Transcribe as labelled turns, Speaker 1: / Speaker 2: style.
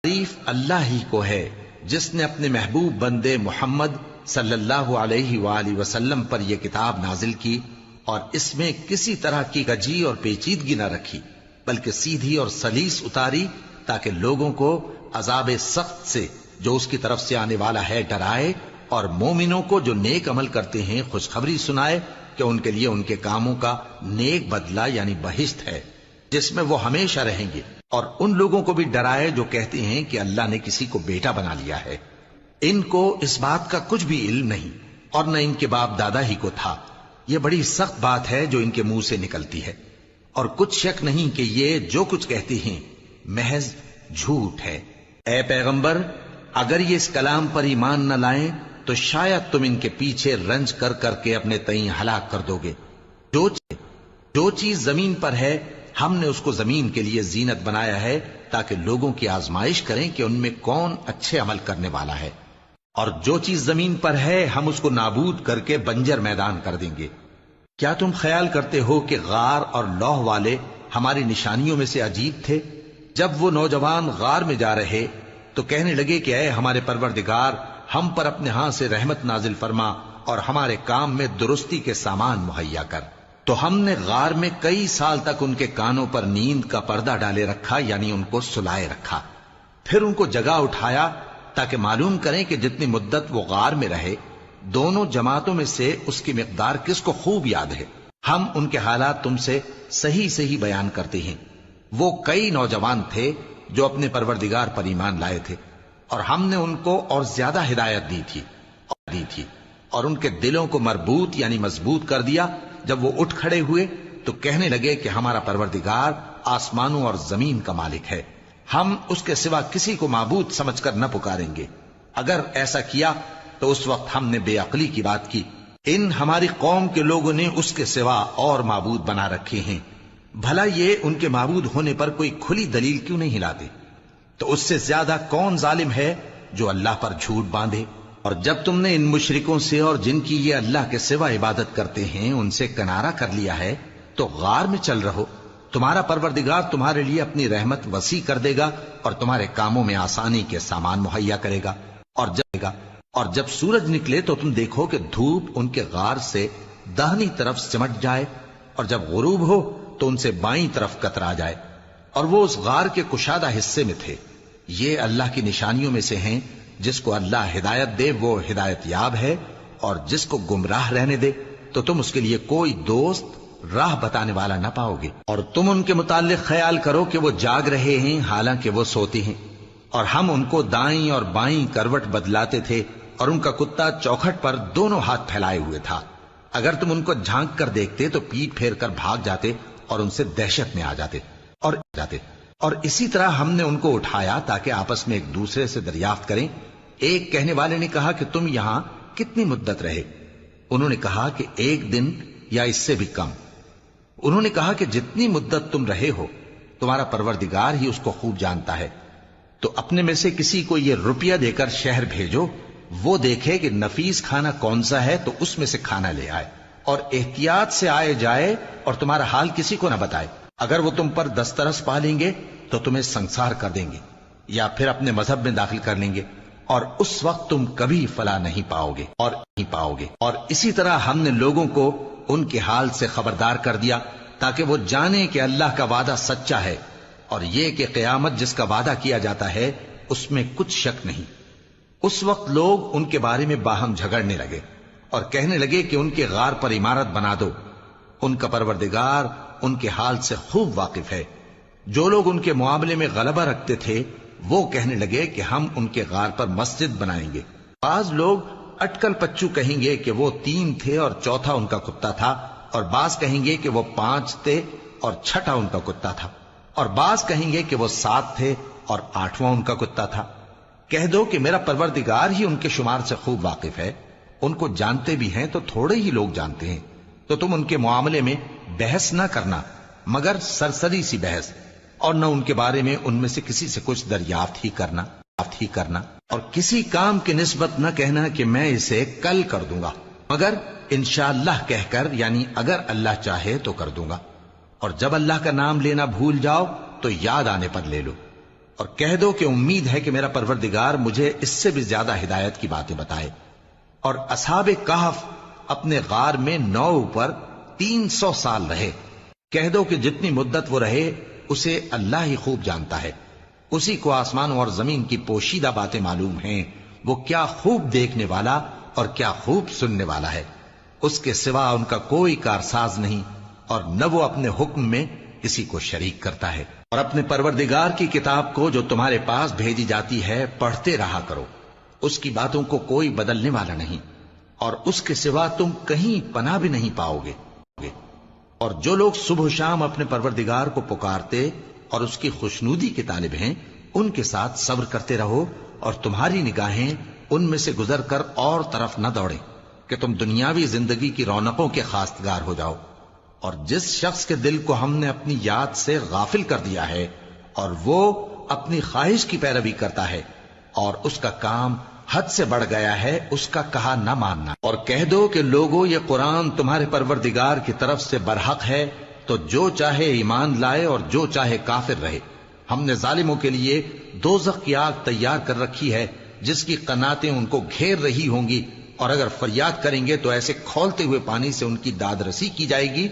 Speaker 1: تعریف اللہ ہی کو ہے جس نے اپنے محبوب بندے محمد صلی اللہ علیہ وآلہ وسلم پر یہ کتاب نازل کی اور اس میں کسی طرح کی کجی اور پیچیدگی نہ رکھی، بلکہ سیدھی اور سلیس اتاری تاکہ لوگوں کو عذاب سخت سے جو اس کی طرف سے آنے والا ہے ڈرائے، اور مومنوں کو جو نیک عمل کرتے ہیں خوشخبری سنائے کہ ان کے لیے ان کے کاموں کا نیک بدلہ یعنی بہشت ہے جس میں وہ ہمیشہ رہیں گے، اور ان لوگوں کو بھی ڈرائے جو کہتے ہیں کہ اللہ نے کسی کو بیٹا بنا لیا ہے۔ ان کو اس بات کا کچھ بھی علم نہیں اور نہ ان کے باپ دادا ہی کو تھا۔ یہ بڑی سخت بات ہے جو ان کے منہ سے نکلتی ہے، اور کچھ شک نہیں کہ یہ جو کچھ کہتے ہیں محض جھوٹ ہے۔ اے پیغمبر، اگر یہ اس کلام پر ایمان نہ لائیں تو شاید تم ان کے پیچھے رنج کر کر کے اپنے تئیں ہلاک کر دو گے۔ جو چیز زمین پر ہے ہم نے اس کو زمین کے لیے زینت بنایا ہے تاکہ لوگوں کی آزمائش کریں کہ ان میں کون اچھے عمل کرنے والا ہے، اور جو چیز زمین پر ہے ہم اس کو نابود کر کے بنجر میدان کر دیں گے۔ کیا تم خیال کرتے ہو کہ غار اور لوح والے ہماری نشانیوں میں سے عجیب تھے؟ جب وہ نوجوان غار میں جا رہے تو کہنے لگے کہ اے ہمارے پروردگار، ہم پر اپنے ہاں سے رحمت نازل فرما اور ہمارے کام میں درستی کے سامان مہیا کر۔ تو ہم نے غار میں کئی سال تک ان کے کانوں پر نیند کا پردہ ڈالے رکھا، یعنی ان کو سلائے رکھا، پھر ان کو جگا اٹھایا تاکہ معلوم کریں کہ جتنی مدت وہ غار میں رہے دونوں جماعتوں میں سے اس کی مقدار کس کو خوب یاد ہے۔ ہم ان کے حالات تم سے صحیح صحیح بیان کرتے ہیں۔ وہ کئی نوجوان تھے جو اپنے پروردگار پر ایمان لائے تھے، اور ہم نے ان کو اور زیادہ ہدایت دی تھی اور ان کے دلوں کو مربوط یعنی مضبوط کر دیا۔ جب وہ اٹھ کھڑے ہوئے تو کہنے لگے کہ ہمارا پروردگار آسمانوں اور زمین کا مالک ہے، ہم اس کے سوا کسی کو معبود سمجھ کر نہ پکاریں گے۔ اگر ایسا کیا تو اس وقت ہم نے بے عقلی کی بات کی۔ ان ہماری قوم کے لوگوں نے اس کے سوا اور معبود بنا رکھے ہیں، بھلا یہ ان کے معبود ہونے پر کوئی کھلی دلیل کیوں نہیں لاتے؟ تو اس سے زیادہ کون ظالم ہے جو اللہ پر جھوٹ باندھے؟ اور جب تم نے ان مشرکوں سے اور جن کی یہ اللہ کے سوا عبادت کرتے ہیں ان سے کنارہ کر لیا ہے تو غار میں چل رہو، تمہارا پروردگار تمہارے لیے اپنی رحمت وسیع کر دے گا اور تمہارے کاموں میں آسانی کے سامان مہیا کرے گا۔ اور جب سورج نکلے تو تم دیکھو کہ دھوپ ان کے غار سے داہنی طرف سمٹ جائے، اور جب غروب ہو تو ان سے بائیں طرف کترا جائے، اور وہ اس غار کے کشادہ حصے میں تھے۔ یہ اللہ کی نشانیوں میں سے ہیں، جس کو اللہ ہدایت دے وہ ہدایت یاب ہے، اور جس کو گمراہ رہنے دے تو تم اس کے لیے کوئی دوست راہ بتانے والا نہ پاؤ گے۔ اور تم ان کے متعلق خیال کرو کہ وہ جاگ رہے ہیں حالانکہ وہ سوتے ہیں، اور ہم ان کو دائیں اور بائیں کروٹ بدلاتے تھے، اور ان کا کتا چوکھٹ پر دونوں ہاتھ پھیلائے ہوئے تھا۔ اگر تم ان کو جھانک کر دیکھتے تو پیٹ پھیر کر بھاگ جاتے اور ان سے دہشت میں آ جاتے۔ اور اسی طرح ہم نے ان کو اٹھایا تاکہ آپس میں ایک دوسرے سے دریافت کریں۔ ایک کہنے والے نے کہا کہ تم یہاں کتنی مدت رہے؟ انہوں نے کہا کہ 1 دن یا اس سے بھی کم۔ انہوں نے کہا کہ جتنی مدت تم رہے ہو تمہارا پروردگار ہی اس کو خوب جانتا ہے، تو اپنے میں سے کسی کو یہ روپیہ دے کر شہر بھیجو، وہ دیکھے کہ نفیس کھانا کون سا ہے تو اس میں سے کھانا لے آئے، اور احتیاط سے آئے جائے اور تمہارا حال کسی کو نہ بتائے۔ اگر وہ تم پر دسترس پا لیں گے تو تمہیں سنسار کر دیں گے یا پھر اپنے مذہب میں داخل کر لیں گے، اور اس وقت تم کبھی فلاح نہیں پاؤ گے۔ اور اسی طرح ہم نے لوگوں کو ان کے حال سے خبردار کر دیا تاکہ وہ جانیں کہ اللہ کا وعدہ سچا ہے، اور یہ کہ قیامت جس کا وعدہ کیا جاتا ہے اس میں کچھ شک نہیں۔ اس وقت لوگ ان کے بارے میں باہم جھگڑنے لگے اور کہنے لگے کہ ان کے غار پر عمارت بنا دو۔ ان کا پروردگار ان کے حال سے خوب واقف ہے۔ جو لوگ ان کے معاملے میں غلبہ رکھتے تھے وہ کہنے لگے کہ ہم ان کے غار پر مسجد بنائیں گے۔ بعض لوگ اٹکل پچو کہیں گے کہ وہ 3 تھے اور چوتھا ان کا کتا تھا، اور بعض کہیں گے کہ وہ 5 تھے اور چھٹا ان کا کتا تھا، اور بعض کہیں گے کہ وہ 7 تھے اور 8واں ان کا کتا تھا۔ کہہ دو کہ میرا پروردگار ہی ان کے شمار سے خوب واقف ہے، ان کو جانتے بھی ہیں تو تھوڑے ہی لوگ جانتے ہیں۔ تو تم ان کے معاملے میں بحث نہ کرنا مگر سرسری سی بحث، اور نہ ان کے بارے میں ان میں سے کسی سے کچھ دریافت ہی کرنا، اور کسی کام کی نسبت نہ کہنا کہ میں اسے کل کر دوں گا، مگر انشاءاللہ کہہ کر، یعنی اگر اللہ چاہے تو کر دوں گا۔ اور جب اللہ کا نام لینا بھول جاؤ تو یاد آنے پر لے لو۔ اور کہہ دو کہ امید ہے کہ میرا پروردگار مجھے اس سے بھی زیادہ ہدایت کی باتیں بتائے۔ اور اصحاب کہف اپنے غار میں 9 پر 300 سال رہے۔ کہہ دو کہ جتنی مدت وہ رہے اسے اللہ ہی خوب جانتا ہے، اسی کو آسمانوں اور زمین کی پوشیدہ باتیں معلوم ہیں، وہ کیا خوب دیکھنے والا اور کیا خوب سننے والا ہے۔ اس کے سوا ان کا کوئی کارساز نہیں، اور نہ وہ اپنے حکم میں کسی کو شریک کرتا ہے۔ اور اپنے پروردگار کی کتاب کو جو تمہارے پاس بھیجی جاتی ہے پڑھتے رہا کرو، اس کی باتوں کو کوئی بدلنے والا نہیں، اور اس کے سوا تم کہیں پناہ بھی نہیں پاؤ گے۔ اور جو لوگ صبح و شام اپنے پروردگار کو پکارتے اور اس کی خوشنودی کے طالب ہیں، ان کے ساتھ صبر کرتے رہو، اور تمہاری نگاہیں ان میں سے گزر کر اور طرف نہ دوڑیں کہ تم دنیاوی زندگی کی رونقوں کے خواستگار ہو جاؤ۔ اور جس شخص کے دل کو ہم نے اپنی یاد سے غافل کر دیا ہے اور وہ اپنی خواہش کی پیروی کرتا ہے اور اس کا کام حد سے بڑھ گیا ہے، اس کا کہا نہ ماننا۔ اور کہہ دو کہ لوگوں، یہ قرآن تمہارے پروردگار کی طرف سے برحق ہے، تو جو چاہے ایمان لائے اور جو چاہے کافر رہے۔ ہم نے ظالموں کے لیے دوزخ کی آگ تیار کر رکھی ہے جس کی قناتیں ان کو گھیر رہی ہوں گی، اور اگر فریاد کریں گے تو ایسے کھولتے ہوئے پانی سے ان کی داد رسی کی جائے گی